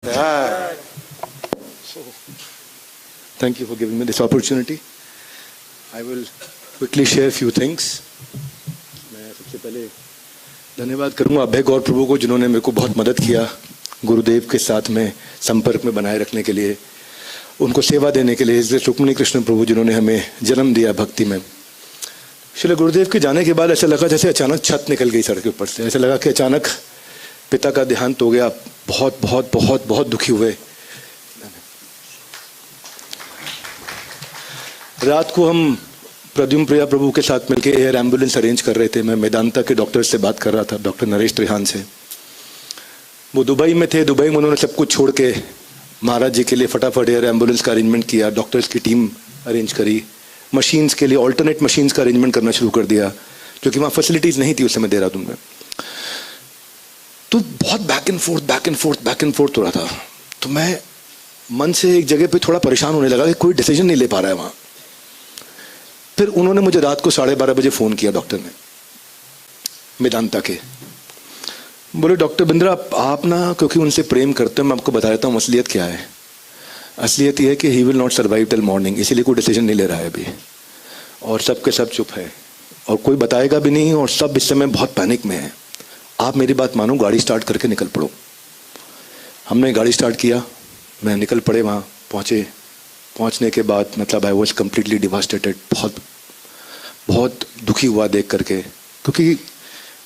Yeah. So, thank you for giving me this opportunity. I will quickly share a few things. मैं सबसे पहले धन्यवाद करूंगा अभय गौर प्रभु को, जिन्होंने मेरे को बहुत मदद किया गुरुदेव के साथ में संपर्क में बनाए रखने के लिए, उनको सेवा देने के लिए। रुक्मिणी कृष्ण प्रभु जिन्होंने हमें जन्म दिया भक्ति में। श्री गुरुदेव के जाने के बाद ऐसा लगा जैसे अचानक छत निकल गई सड़क के ऊपर से। ऐसा लगा कि अचानक पिता का देहांत हो गया। बहुत बहुत बहुत बहुत दुखी हुए। रात को हम प्रद्युम्न प्रिया प्रभु के साथ मिलकर एयर एम्बुलेंस अरेंज कर रहे थे। मैं मेदांता के डॉक्टर से बात कर रहा था, डॉक्टर नरेश त्रिहान से। वो दुबई में थे। दुबई में उन्होंने सब कुछ छोड़ के महाराज जी के लिए फटाफट एयर एम्बुलेंस का अरेंजमेंट किया। डॉक्टर्स की टीम अरेंज करी। मशीन्स के लिए ऑल्टरनेट मशीन्स का अरेंजमेंट करना शुरू कर दिया, क्योंकि वहाँ फैसिलिटीज़ नहीं थी उस समय देहरादून में। तो बहुत बैक एंड फोर्थ हो रहा था। तो मैं मन से एक जगह पे थोड़ा परेशान होने लगा कि कोई डिसीजन नहीं ले पा रहा है वहाँ। फिर उन्होंने मुझे रात को 12:30 बजे फ़ोन किया, डॉक्टर ने, मेदांता के। बोले डॉक्टर बिंद्रा आप ना, क्योंकि उनसे प्रेम करते हैं, मैं आपको बता देता हूँ असलियत क्या है। असलियत ये है कि he will not survive till morning, इसीलिए कोई डिसीजन नहीं ले रहा है अभी। और सब के सब चुप है और कोई बताएगा भी नहीं, और सब इस समय बहुत पैनिक में है। आप मेरी बात मानो, गाड़ी स्टार्ट करके निकल पड़ो। हमने गाड़ी स्टार्ट किया, मैं निकल पड़े। वहाँ पहुँचने के बाद मतलब आई वॉज कम्प्लीटली डिवास्टेटेड। बहुत दुखी हुआ देख करके, क्योंकि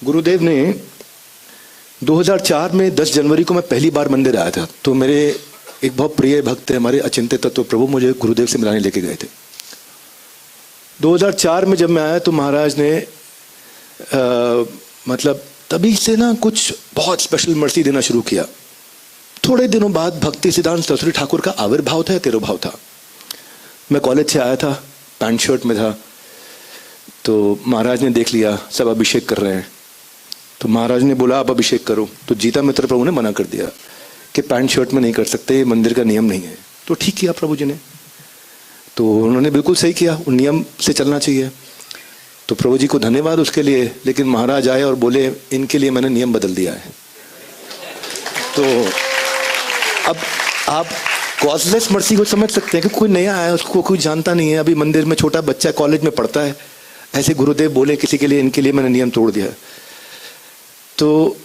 गुरुदेव ने 2004 में 10 जनवरी को मैं पहली बार मंदिर आया था। तो मेरे एक बहुत प्रिय भक्त है हमारे अचिंत्य तत्व प्रभु, मुझे गुरुदेव से मिलाने लेके गए थे। 2004 में जब मैं आया तो महाराज ने मतलब तभी से ना कुछ बहुत स्पेशल मर्सी देना शुरू किया। थोड़े दिनों बाद भक्ति सिद्धांत सरस्वती ठाकुर का आविर्भाव था या तिरुभाव था। मैं कॉलेज से आया था, पैंट शर्ट में था। तो महाराज ने देख लिया सब अभिषेक कर रहे हैं, तो महाराज ने बोला आप अभिषेक करो। तो जीता मित्र प्रभु ने मना कर दिया कि पैंट शर्ट में नहीं कर सकते, ये मंदिर का नियम नहीं है। तो ठीक किया प्रभु जी ने, तो उन्होंने बिल्कुल सही किया, उन नियम से चलना चाहिए। तो प्रभु जी को धन्यवाद उसके लिए। लेकिन महाराज आए और बोले इनके लिए मैंने नियम बदल दिया है। तो अब आप कॉजलेस मर्सी को समझ सकते हैं कि कोई नया आया, उसको कोई जानता नहीं है, अभी मंदिर में छोटा बच्चा कॉलेज में पढ़ता है, ऐसे गुरुदेव बोले किसी के लिए इनके लिए मैंने नियम तोड़ दिया। तो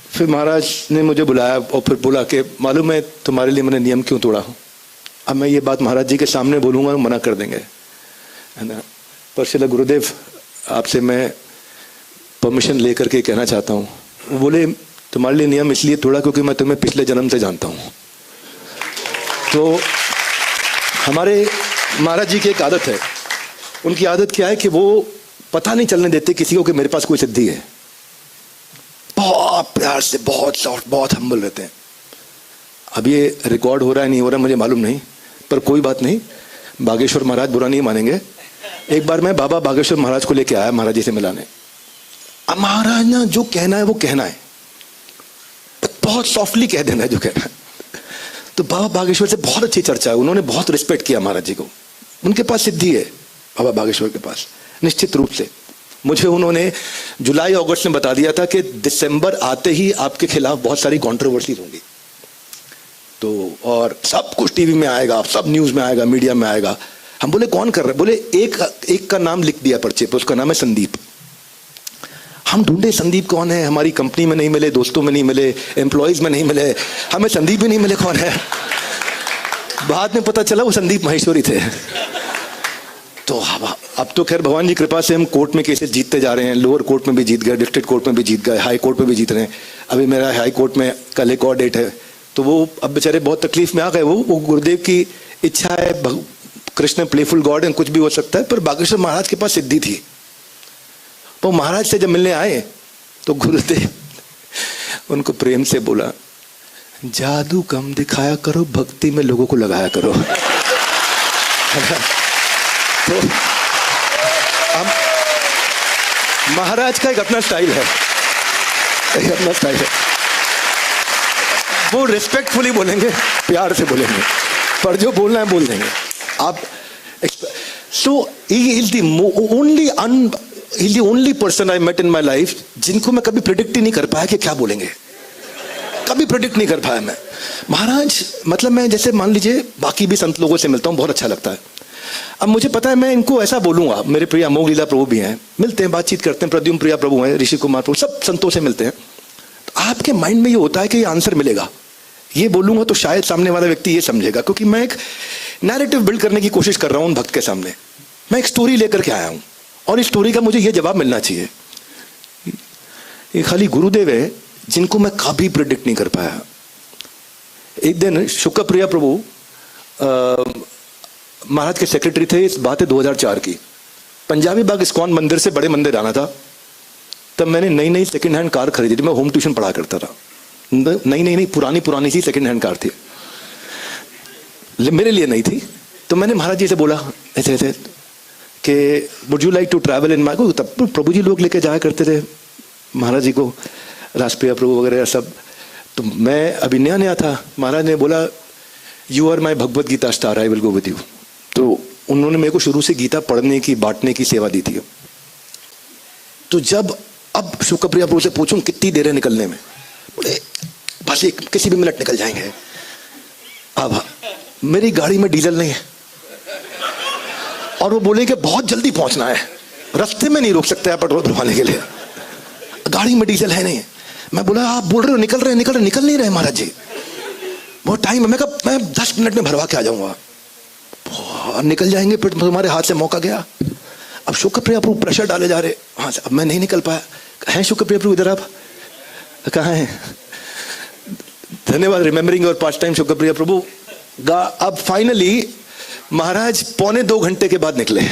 फिर महाराज ने मुझे बुलाया और फिर बोला कि मालूम है तुम्हारे लिए मैंने नियम क्यों तोड़ा हूँ। अब मैं ये बात महाराज जी के सामने बोलूँगा, मना कर देंगे, है ना। पर श्रील गुरुदेव आपसे मैं परमिशन लेकर के कहना चाहता हूँ। वो बोले तुम्हारे लिए नियम इसलिए तोड़ा क्योंकि मैं तुम्हें पिछले जन्म से जानता हूँ। तो हमारे महाराज जी की एक आदत है। उनकी आदत क्या है कि वो पता नहीं चलने देते किसी को कि मेरे पास कोई सिद्धि है। बहुत प्यार से, बहुत सॉफ्ट, बहुत हम्बल रहते हैं। अब ये रिकॉर्ड हो रहा है नहीं हो रहा मुझे मालूम नहीं, पर कोई बात नहीं, बागेश्वर महाराज बुरा नहीं मानेंगे। एक बार मैं बाबा बागेश्वर महाराज को लेके आया महाराज जी से मिलाने। अब महाराज ना जो कहना है वो कहना है, बहुत सॉफ्टली कह देना है जो कहना है। तो बाबा बागेश्वर से बहुत अच्छी चर्चा है, उन्होंने बहुत रिस्पेक्ट किया महाराज जी को। उनके पास सिद्धि है बाबा बागेश्वर के पास, निश्चित रूप से। मुझे उन्होंने जुलाई अगस्त में बता दिया था कि दिसंबर आते ही आपके खिलाफ बहुत सारी कंट्रोवर्सीज होंगी। तो और सब कुछ टीवी में आएगा, सब न्यूज में आएगा, मीडिया में आएगा। हम बोले कौन कर रहे? बोले एक का नाम लिख दिया पर्चे पे, उसका नाम है संदीप। हम ढूंढे संदीप कौन है, हमारी कंपनी में नहीं मिले, दोस्तों में नहीं मिले, एम्प्लॉयज में नहीं मिले, हमें संदीप भी नहीं मिले कौन है। बाद में पता चला वो संदीप माहेश्वरी थे। तो अब तो खैर भगवान जी कृपा से हम कोर्ट में केसेस जीतते जा रहे हैं। लोअर कोर्ट में भी जीत गए, डिस्ट्रिक्ट कोर्ट में भी जीत गए, हाई कोर्ट में भी जीत रहे हैं। अभी मेरा हाई कोर्ट में कल एक और डेट है। तो वो अब बेचारे बहुत तकलीफ में आ गए। वो गुरुदेव की इच्छा है, कृष्ण प्लेफुल गॉड है, कुछ भी हो सकता है। पर बागेश्वर महाराज के पास सिद्धि थी। वो महाराज से जब मिलने आए तो गुरुदेव उनको प्रेम से बोला जादू कम दिखाया करो, भक्ति में लोगों को लगाया करो। तो अब महाराज का एक अपना स्टाइल है, एक अपना स्टाइल है। वो रिस्पेक्टफुली बोलेंगे, प्यार से बोलेंगे, पर जो बोलना है बोल देंगे आप। So he is the only person I met in my life जिनको मैं कभी प्रिडिक्ट ही नहीं कर पाया कि क्या बोलेंगे। कभी प्रेडिक्ट नहीं कर पाया मैं महाराज। मतलब मैं जैसे मान लीजिए बाकी भी संत लोगों से मिलता हूँ, बहुत अच्छा लगता है। अब मुझे पता है मैं इनको ऐसा बोलूंगा, मेरे प्रिय अमोघ लीला प्रभु भी हैं, मिलते हैं, बातचीत करते हैं, प्रद्युम्न प्रिया प्रभु हैं, ऋषि कुमार प्रभु, सब संतों से मिलते हैं। तो आपके माइंड में ये होता है कि ये आंसर मिलेगा, ये बोलूंगा तो शायद सामने वाला व्यक्ति ये समझेगा, क्योंकि मैं एक नैरेटिव बिल्ड करने की कोशिश कर रहा हूं भक्त के सामने। मैं एक स्टोरी लेकर के आया हूं और इस स्टोरी का मुझे ये जवाब मिलना चाहिए। ये खाली गुरुदेव है जिनको मैं कभी प्रिडिक्ट नहीं कर पाया। एक दिन शुक्र प्रिया प्रभु महाराज के सेक्रेटरी थे, इस बात है 2004 की। पंजाबी बाग इस्कॉन मंदिर से बड़े मंदिर आना था, तब मैंने नई नई सेकंड हैंड कार खरीदी थी। मैं होम ट्यूशन पढ़ा करता था, नई पुरानी सी सेकंड हैंड कार थी, मेरे लिए नहीं थी। तो मैंने महाराज जी से बोला ऐसे ऐसे कि would you like to travel in my को। तब प्रभु जी लोग लेके जाया करते थे महाराज जी को, राष्ट्रीय प्रभु वगैरह सब। तो मैं अभी नया नया था, महाराज ने बोला you are my Bhagavad Gita star, I will go with you. तो उन्होंने मेरे को शुरू से गीता पढ़ने की, बांटने की सेवा दी थी। तो जब अब शुक्रप्रिया प्रभु से पूछूं कितनी देर है निकलने में, बोले बस किसी भी मिनट निकल जाएंगे। अब मेरी गाड़ी में डीजल नहीं है और वो बोले कि बहुत जल्दी पहुंचना है, रास्ते में नहीं रोक सकते आप पेट्रोल भरवाने के लिए, गाड़ी में डीजल है नहीं। मैं बोला आप बोल रहे हो निकल रहे निकल नहीं रहे महाराज जी, बहुत टाइम है। मैं कहा मैं 10 मिनट में भरवा के आ जाऊंगा। निकल जाएंगे, फिर तुम्हारे हाथ से मौका गया। अब शुक्रप्रिया प्रभु प्रेशर डाले जा रहे, हाँ अब मैं नहीं निकल पाया। हैं शुक्रप्रिया प्रभु इधर, आप कहाँ हैं? धन्यवाद, रिमेम्बरिंग योर पास्ट टाइम शुक्रप्रिया प्रभु। अब फाइनली महाराज 1.25 घंटे के बाद निकले।